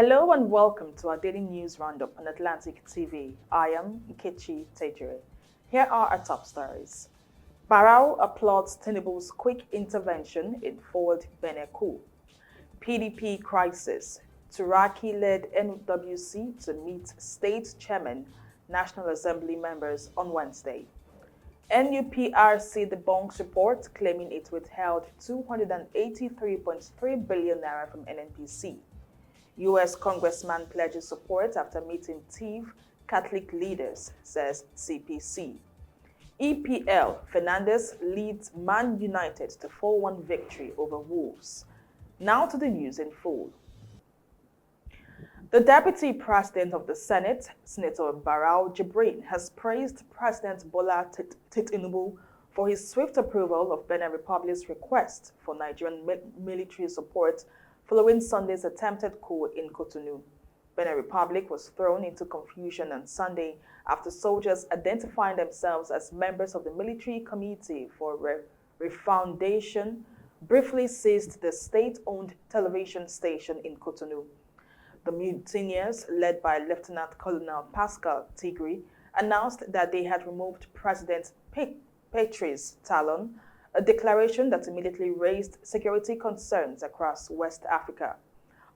Hello and welcome to our daily news roundup on Atlantic TV. I am Nkechi Tejere. Here are our top stories. Barrow applauds Tinubu's quick intervention in forward Benin coup. PDP crisis. Turaki led NWC to meet state chairman, National Assembly members on Wednesday. NUPRC debunks report claiming it withheld 283.3 billion naira from NNPC. U.S. congressman pledges support after meeting TIV Catholic leaders, says CPC. EPL, Fernandes leads Man United to 4-1 victory over Wolves. Now to the news in full. The Deputy President of the Senate, Senator Barrow Jibrin, has praised President Bola Tinubu for his swift approval of Benin Republic's request for Nigerian military support following Sunday's attempted coup in Cotonou. Benin Republic was thrown into confusion on Sunday after soldiers identifying themselves as members of the Military Committee for Refoundation briefly seized the state-owned television station in Cotonou. The mutineers, led by Lieutenant Colonel Pascal Tigri, announced that they had removed President Patrice Talon, a declaration that immediately raised security concerns across West Africa.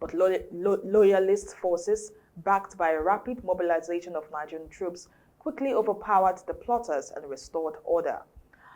But loyalist forces, backed by a rapid mobilization of Nigerian troops, quickly overpowered the plotters and restored order.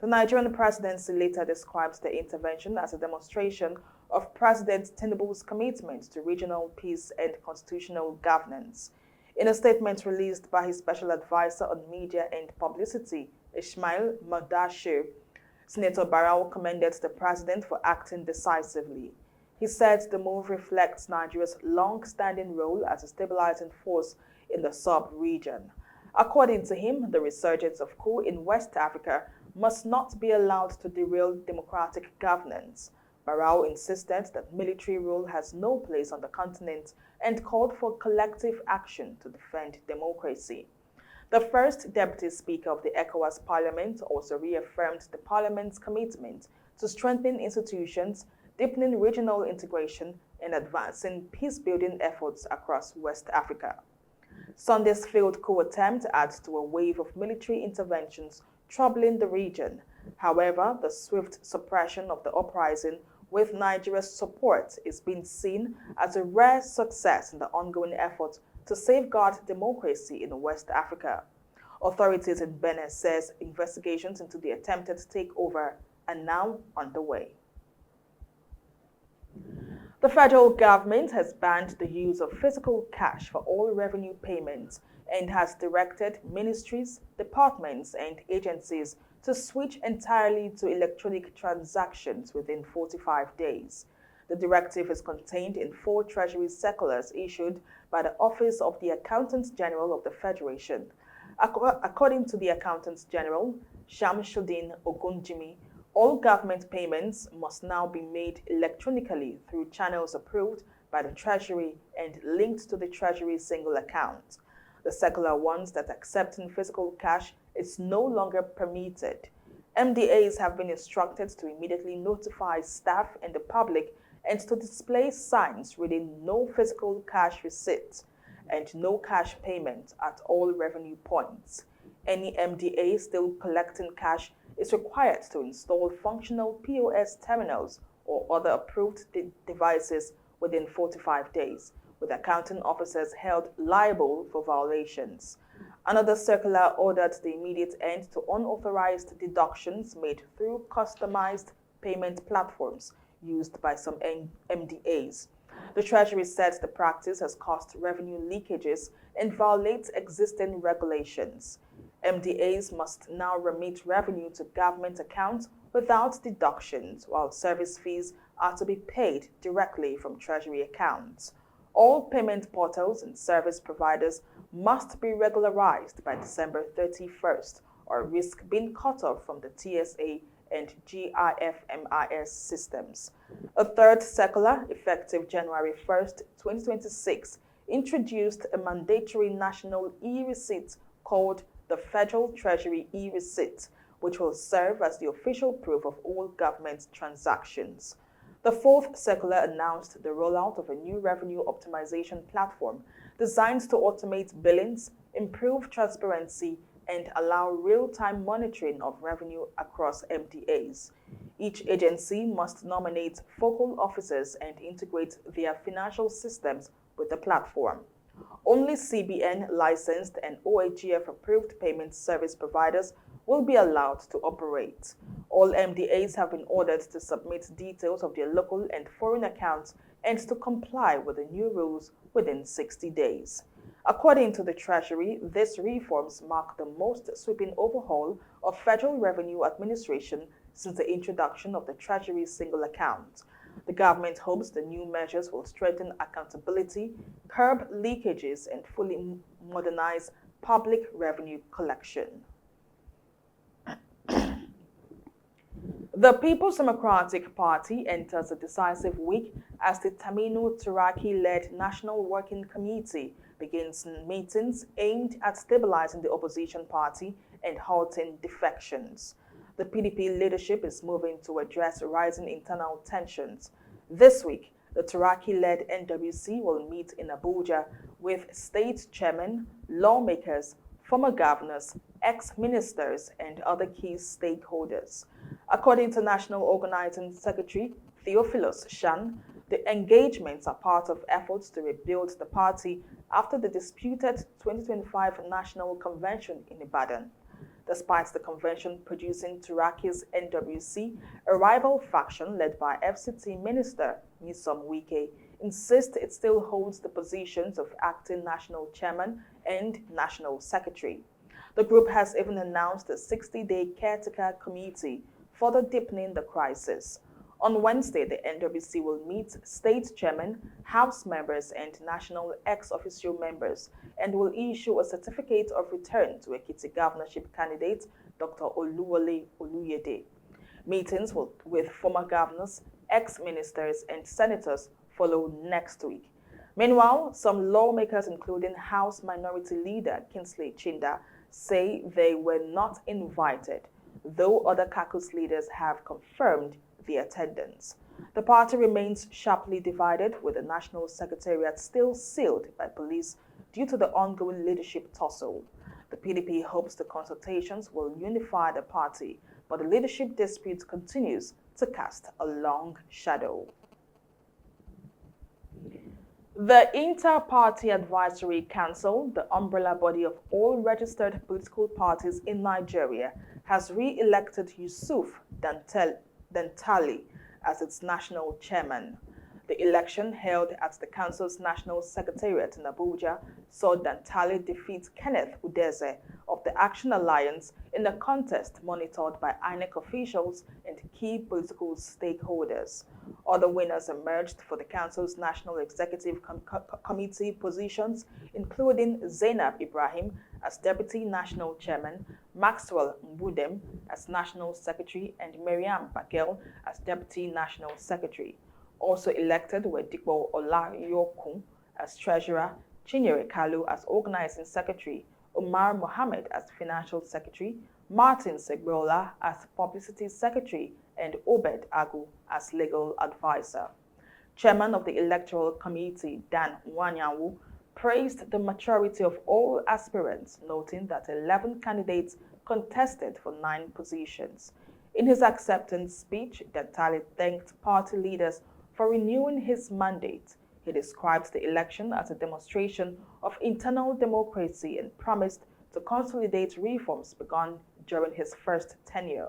The Nigerian presidency later described the intervention as a demonstration of President Tinubu's commitment to regional peace and constitutional governance. In a statement released by his special advisor on media and publicity, Ismail Madashir, Senator Barrow commended the president for acting decisively. He said the move reflects Nigeria's long-standing role as a stabilizing force in the sub-region. According to him, the resurgence of coup in West Africa must not be allowed to derail democratic governance. Barrow insisted that military rule has no place on the continent and called for collective action to defend democracy. The first Deputy Speaker of the ECOWAS Parliament also reaffirmed the Parliament's commitment to strengthening institutions, deepening regional integration, and advancing peace-building efforts across West Africa. Sunday's failed coup attempt adds to a wave of military interventions troubling the region. However, the swift suppression of the uprising with Nigeria's support is being seen as a rare success in the ongoing effort to safeguard democracy in West Africa. Authorities in Benin says investigations into the attempted takeover are now underway. The federal government has banned the use of physical cash for all revenue payments and has directed ministries, departments, and agencies to switch entirely to electronic transactions within 45 days. The directive is contained in 4 Treasury circulars issued by the Office of the Accountant General of the Federation. According to the Accountant General, Shamsuddin Ogunjimi, all government payments must now be made electronically through channels approved by the Treasury and linked to the Treasury single account. The circular warns that accepting physical cash is no longer permitted. MDAs have been instructed to immediately notify staff and the public and to display signs reading "No physical cash receipts" and "No cash payment" at all revenue points. Any MDA still collecting cash is required to install functional POS terminals or other approved devices within 45 days, with accounting officers held liable for violations. Another circular ordered the immediate end to unauthorized deductions made through customized payment platforms used by some MDAs. The Treasury said the practice has caused revenue leakages and violates existing regulations. MDAs must now remit revenue to government accounts without deductions, while service fees are to be paid directly from Treasury accounts. All payment portals and service providers must be regularized by December 31st or risk being cut off from the TSA and GIFMIS systems. A third circular, effective January 1st, 2026, introduced a mandatory national e-receipt called the Federal Treasury e-receipt, which will serve as the official proof of all government transactions. The fourth circular announced the rollout of a new revenue optimization platform designed to automate billings, improve transparency, and allow real-time monitoring of revenue across MDAs. Each agency must nominate focal officers and integrate their financial systems with the platform. Only CBN licensed and OAGF approved payment service providers will be allowed to operate. All MDAs have been ordered to submit details of their local and foreign accounts and to comply with the new rules within 60 days. According to the Treasury, these reforms mark the most sweeping overhaul of Federal Revenue Administration since the introduction of the Treasury single account. The government hopes the new measures will strengthen accountability, curb leakages, and fully modernize public revenue collection. The People's Democratic Party enters a decisive week as the Taminu Turaki-led National Working Committee begins meetings aimed at stabilizing the opposition party and halting defections. The PDP leadership is moving to address rising internal tensions. This week, the Turaki-led NWC will meet in Abuja with state chairmen, lawmakers, former governors, ex-ministers, and other key stakeholders. According to National Organizing Secretary Theophilus Shan, the engagements are part of efforts to rebuild the party after the disputed 2025 National Convention in Ibadan. Despite the convention producing Turaki's NWC, a rival faction led by FCT Minister Nyesom Wike insists it still holds the positions of acting national chairman and national secretary. The group has even announced a 60-day caretaker committee, further deepening the crisis. On Wednesday, the NWC will meet state chairman, House members, and national ex-officio members and will issue a certificate of return to Ekiti governorship candidate Dr. Oluwole Oluyede. Meetings with former governors, ex-ministers, and senators follow next week. Meanwhile, some lawmakers, including House Minority Leader Kingsley Chinda, say they were not invited, though other caucus leaders have confirmed the attendance. The party remains sharply divided, with the National Secretariat still sealed by police due to the ongoing leadership tussle. The PDP hopes the consultations will unify the party, but the leadership dispute continues to cast a long shadow. The Inter-Party Advisory Council, the umbrella body of all registered political parties in Nigeria, has re-elected Yusuf Dantali as its national chairman. The election held at the council's national secretariat in Abuja saw Dantali defeat Kenneth Udeze of the Action Alliance in a contest monitored by INEC officials and key political stakeholders. Other winners emerged for the council's national executive committee positions, including Zainab Ibrahim as deputy national chairman, Maxwell Mbudem as national secretary, and Miriam Bakel as deputy national secretary. Also elected were Dikbo Olayokun as treasurer, Chinyere Kalu as organizing secretary, Omar Mohammed as financial secretary, Martin Segbola as publicity secretary, and Obed Agu as legal advisor. Chairman of the Electoral Committee, Dan Wanyanwu, praised the maturity of all aspirants, noting that 11 candidates contested for 9 positions. In his acceptance speech, Dantali thanked party leaders for renewing his mandate. He described the election as a demonstration of internal democracy and promised to consolidate reforms begun during his first tenure.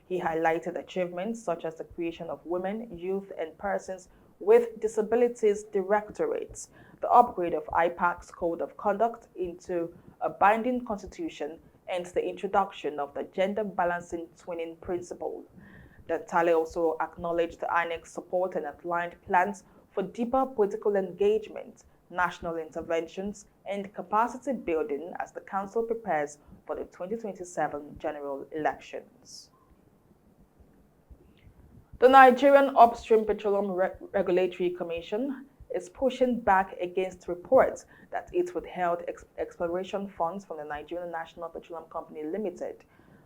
He highlighted achievements such as the creation of Women, Youth, and Persons with Disabilities Directorates, the upgrade of IPAC's Code of Conduct into a binding constitution, and the introduction of the gender balancing twinning principle. Dantali also acknowledged the INEC's support and outlined plans for deeper political engagement, national interventions, and capacity building as the Council prepares for the 2027 general elections. The Nigerian Upstream Petroleum Regulatory Commission is pushing back against reports that it withheld exploration funds from the Nigerian National Petroleum Company Limited.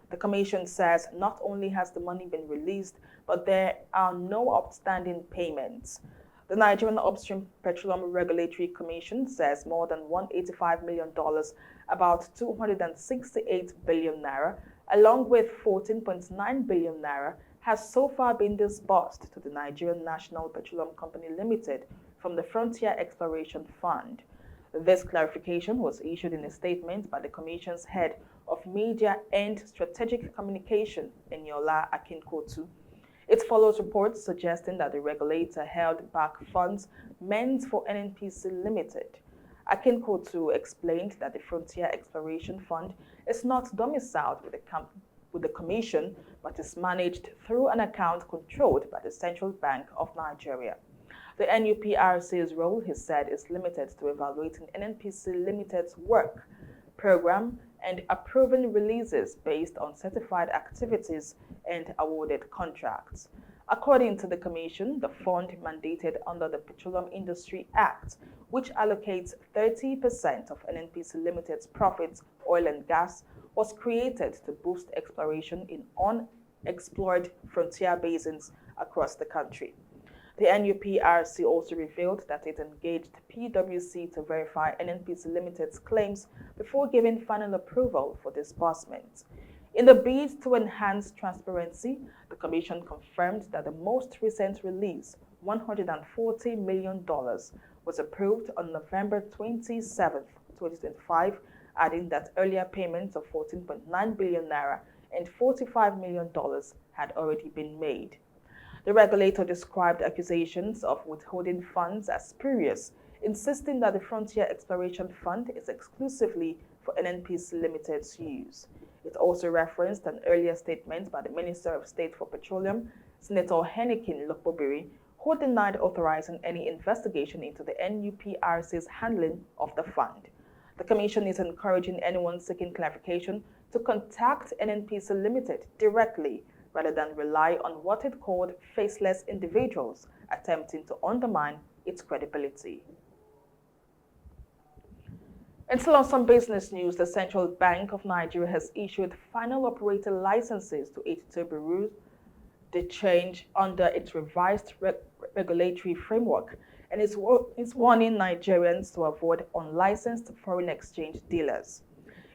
The commission says not only has the money been released, but there are no outstanding payments. The Nigerian Upstream Petroleum Regulatory Commission says more than $185 million, about 268 billion naira, along with 14.9 billion naira, has so far been disbursed to the Nigerian National Petroleum Company Limited from the Frontier Exploration Fund. This clarification was issued in a statement by the Commission's head of Media and Strategic Communication, Eniola Akinkotu. It follows reports suggesting that the regulator held back funds meant for NNPC Limited. Akinkotu explained that the Frontier Exploration Fund is not domiciled with the Commission, but is managed through an account controlled by the Central Bank of Nigeria. The NUPRC's role, he said, is limited to evaluating NNPC Limited's work, program, and approving releases based on certified activities and awarded contracts. According to the Commission, the fund mandated under the Petroleum Industry Act, which allocates 30% of NNPC Limited's profits, oil and gas, was created to boost exploration in unexplored frontier basins across the country. The NUPRC also revealed that it engaged PwC to verify NNPC Limited's claims before giving final approval for disbursement. In the bid to enhance transparency, the Commission confirmed that the most recent release, $140 million, was approved on November 27, 2025, adding that earlier payments of 14.9 billion naira and $45 million had already been made. The regulator described accusations of withholding funds as spurious, insisting that the Frontier Exploration Fund is exclusively for NNPC Limited's use. It also referenced an earlier statement by the Minister of State for Petroleum, Senator Henikin Lokbobiri, who denied authorizing any investigation into the NUPRC's handling of the fund. The Commission is encouraging anyone seeking clarification to contact NNPC Limited directly rather than rely on what it called faceless individuals attempting to undermine its credibility. And still on some business news, the Central Bank of Nigeria has issued final operator licenses to 82 bureaus de change under its revised regulatory framework, and is warning Nigerians to avoid unlicensed foreign exchange dealers.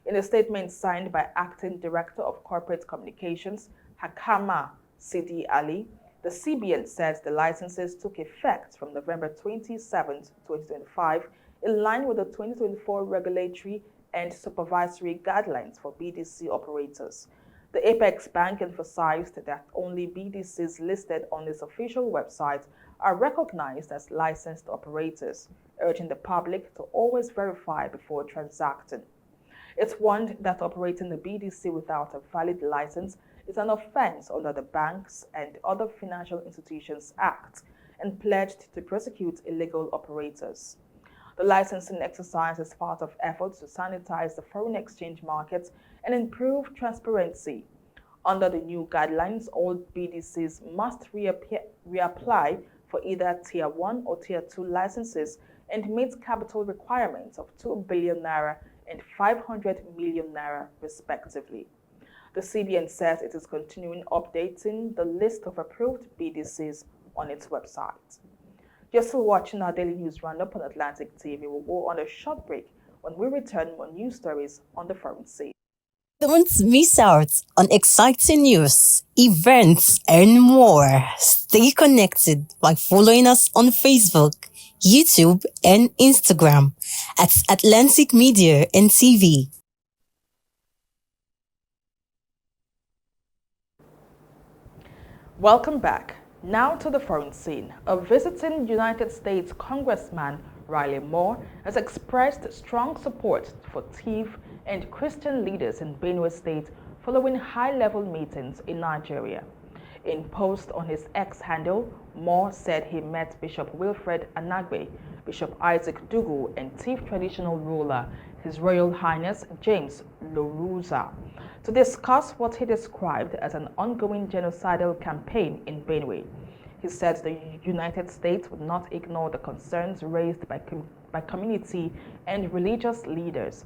In a statement signed by Acting Director of Corporate Communications, Hakama Sidi Ali, the CBN said the licenses took effect from November 27, 2025, in line with the 2024 regulatory and supervisory guidelines for BDC operators. The Apex Bank emphasized that only BDCs listed on its official website are recognized as licensed operators, urging the public to always verify before transacting. It warned that operating a BDC without a valid license is an offense under the Banks and Other Financial Institutions Act and pledged to prosecute illegal operators. The licensing exercise is part of efforts to sanitize the foreign exchange markets and improve transparency. Under the new guidelines, all BDCs must reapply for either Tier 1 or Tier 2 licenses and meet capital requirements of 2 billion naira and 500 million naira respectively. The CBN says it is continuing updating the list of approved BDCs on its website. You're still watching our daily news roundup on Atlantic TV. We'll go on a short break. When we return, more news stories on the foreign scene. Don't miss out on exciting news, events, and more. Stay connected by following us on Facebook, YouTube, and Instagram at Atlantic Media and TV. Welcome back. Now to the foreign scene. A visiting United States Congressman, Riley Moore, has expressed strong support for TIV and Christian leaders in Benue State following high-level meetings in Nigeria. In post on his X handle, Moore said he met Bishop Wilfred Anagbe, Bishop Isaac Dugu, and TIV traditional ruler, His Royal Highness James Loruza, to discuss what he described as an ongoing genocidal campaign in Benue. He said the United States would not ignore the concerns raised by community and religious leaders.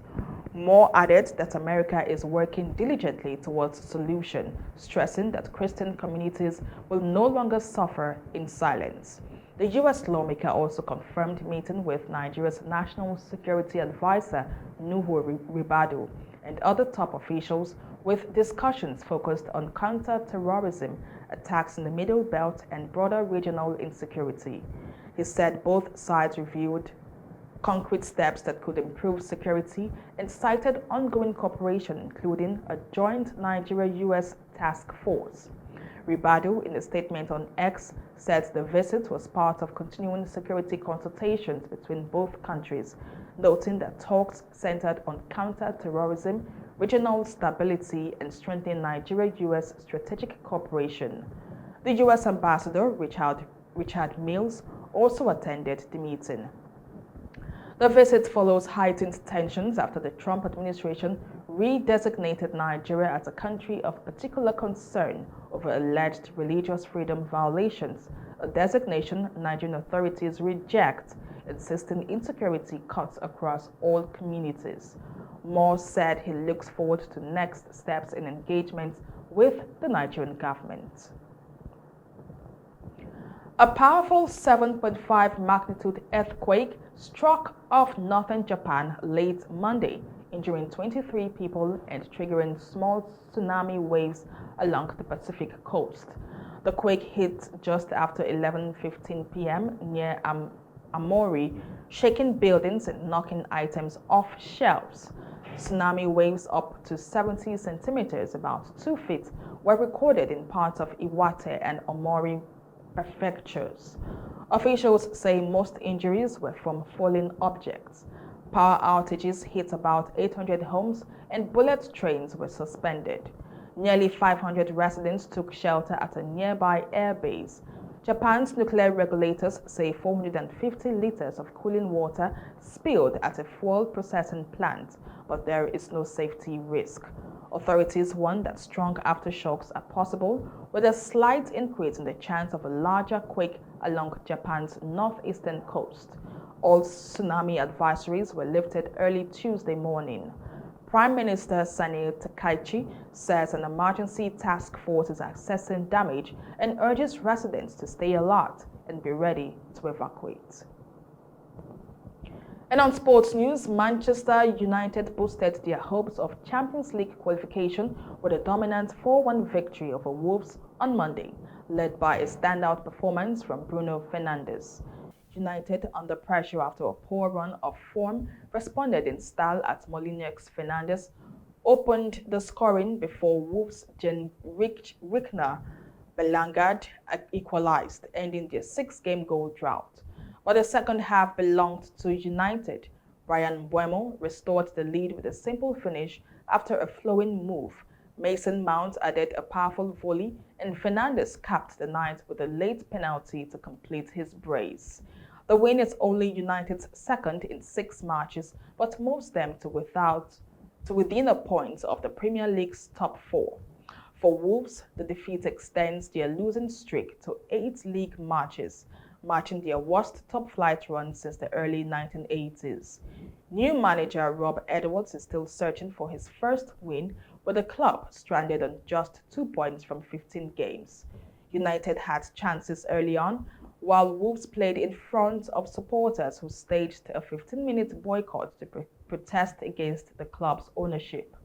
Moore added that America is working diligently towards a solution, stressing that Christian communities will no longer suffer in silence. The U.S. lawmaker also confirmed meeting with Nigeria's National Security Advisor, Nuhu Ribadu, and other top officials with discussions focused on counter-terrorism, attacks in the Middle Belt, and broader regional insecurity. He said both sides reviewed concrete steps that could improve security and cited ongoing cooperation, including a joint Nigeria-US task force. Ribadu, in a statement on X, said the visit was part of continuing security consultations between both countries, noting that talks centered on counter-terrorism, regional stability, and strengthening Nigeria-US strategic cooperation. The U.S. Ambassador, Richard Mills, also attended the meeting. The visit follows heightened tensions after the Trump administration redesignated Nigeria as a country of particular concern over alleged religious freedom violations, a designation Nigerian authorities reject, insisting insecurity cuts across all communities. Moore said he looks forward to next steps in engagement with the Nigerian government. A powerful 7.5 magnitude earthquake struck off northern Japan late Monday, injuring 23 people and triggering small tsunami waves along the Pacific coast. The quake hit just after 11:15 p.m. near Amori, shaking buildings and knocking items off shelves. Tsunami waves up to 70 centimeters, about 2 feet, were recorded in parts of Iwate and Omori prefectures. Officials say most injuries were from falling objects. Power outages hit about 800 homes and bullet trains were suspended. Nearly 500 residents took shelter at a nearby airbase. Japan's nuclear regulators say 450 liters of cooling water spilled at a fuel processing plant, but there is no safety risk. Authorities warn that strong aftershocks are possible, with a slight increase in the chance of a larger quake along Japan's northeastern coast. All tsunami advisories were lifted early Tuesday morning. Prime Minister Sani Takaichi says an emergency task force is assessing damage and urges residents to stay alert and be ready to evacuate. And on sports news, Manchester United boosted their hopes of Champions League qualification with a dominant 4-1 victory over Wolves on Monday, led by a standout performance from Bruno Fernandes. United, under pressure after a poor run of form, responded in style at Molineux. Fernandes opened the scoring before Wolves' Rickner Belangard equalized, ending their 6-game goal drought. But the second half belonged to United. Brian Mbeumo restored the lead with a simple finish after a flowing move. Mason Mount added a powerful volley, and Fernandes capped the night with a late penalty to complete his brace. The win is only United's second in 6 matches, but moves them to within a point of the Premier League's top 4. For Wolves, the defeat extends their losing streak to 8 league matches, matching their worst top-flight run since the early 1980s. New manager Rob Edwards is still searching for his first win, with the club stranded on just 2 points from 15 games. United had chances early on, while Wolves played in front of supporters who staged a 15-minute boycott to protest against the club's ownership.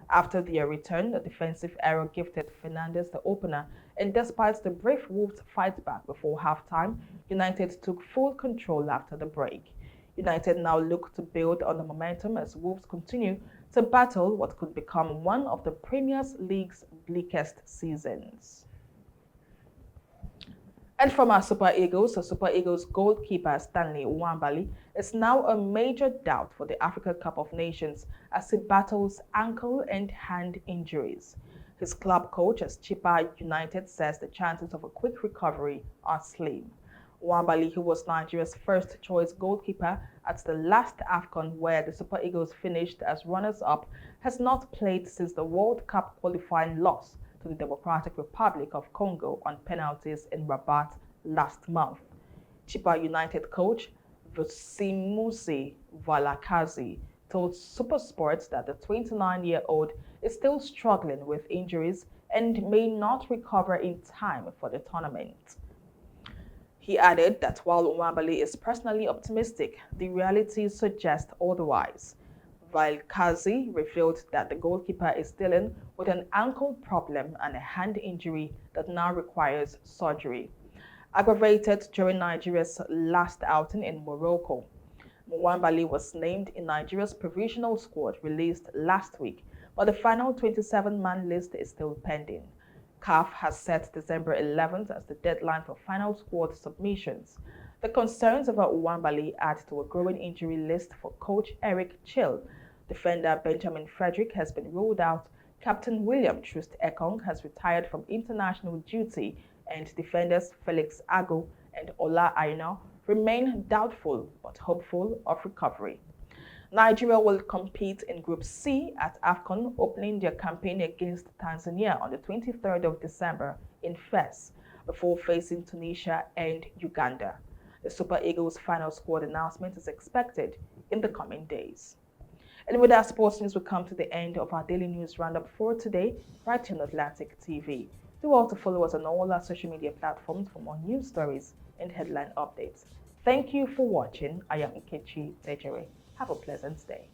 After their return, a defensive error gifted Fernandes the opener, and despite the brave Wolves fight back before halftime, United took full control after the break. United now look to build on the momentum as Wolves continue to battle what could become one of the Premier League's bleakest seasons. And from our Super Eagles, the Super Eagles goalkeeper Stanley Nwabali is now a major doubt for the Africa Cup of Nations as he battles ankle and hand injuries. His club coach at Chippa United says the chances of a quick recovery are slim. Nwabali, who was Nigeria's first-choice goalkeeper at the last AFCON where the Super Eagles finished as runners-up, has not played since the World Cup qualifying loss to the Democratic Republic of Congo on penalties in Rabat last month. Chippa United coach Vusimusi Valakazi told SuperSports that the 29-year-old is still struggling with injuries and may not recover in time for the tournament. He added that while Nwabali is personally optimistic, the reality suggests otherwise. While Kazi revealed that the goalkeeper is dealing with an ankle problem and a hand injury that now requires surgery, aggravated during Nigeria's last outing in Morocco. Nwabali was named in Nigeria's provisional squad released last week, but the final 27-man list is still pending. CAF has set December 11th as the deadline for final squad submissions. The concerns about Nwabali add to a growing injury list for coach Eric Chill. Defender Benjamin Frederick has been ruled out, Captain William Troost Ekong has retired from international duty, and defenders Felix Ago and Ola Aina remain doubtful but hopeful of recovery. Nigeria will compete in Group C at AFCON, opening their campaign against Tanzania on the 23rd of December in Fes, before facing Tunisia and Uganda. The Super Eagles' final squad announcement is expected in the coming days. And with that sports news, we come to the end of our daily news roundup for today, right here on Atlantic TV. Do also follow us on all our social media platforms for more news stories and headline updates. Thank you for watching. I am Nkechi Tejere. Have a pleasant day.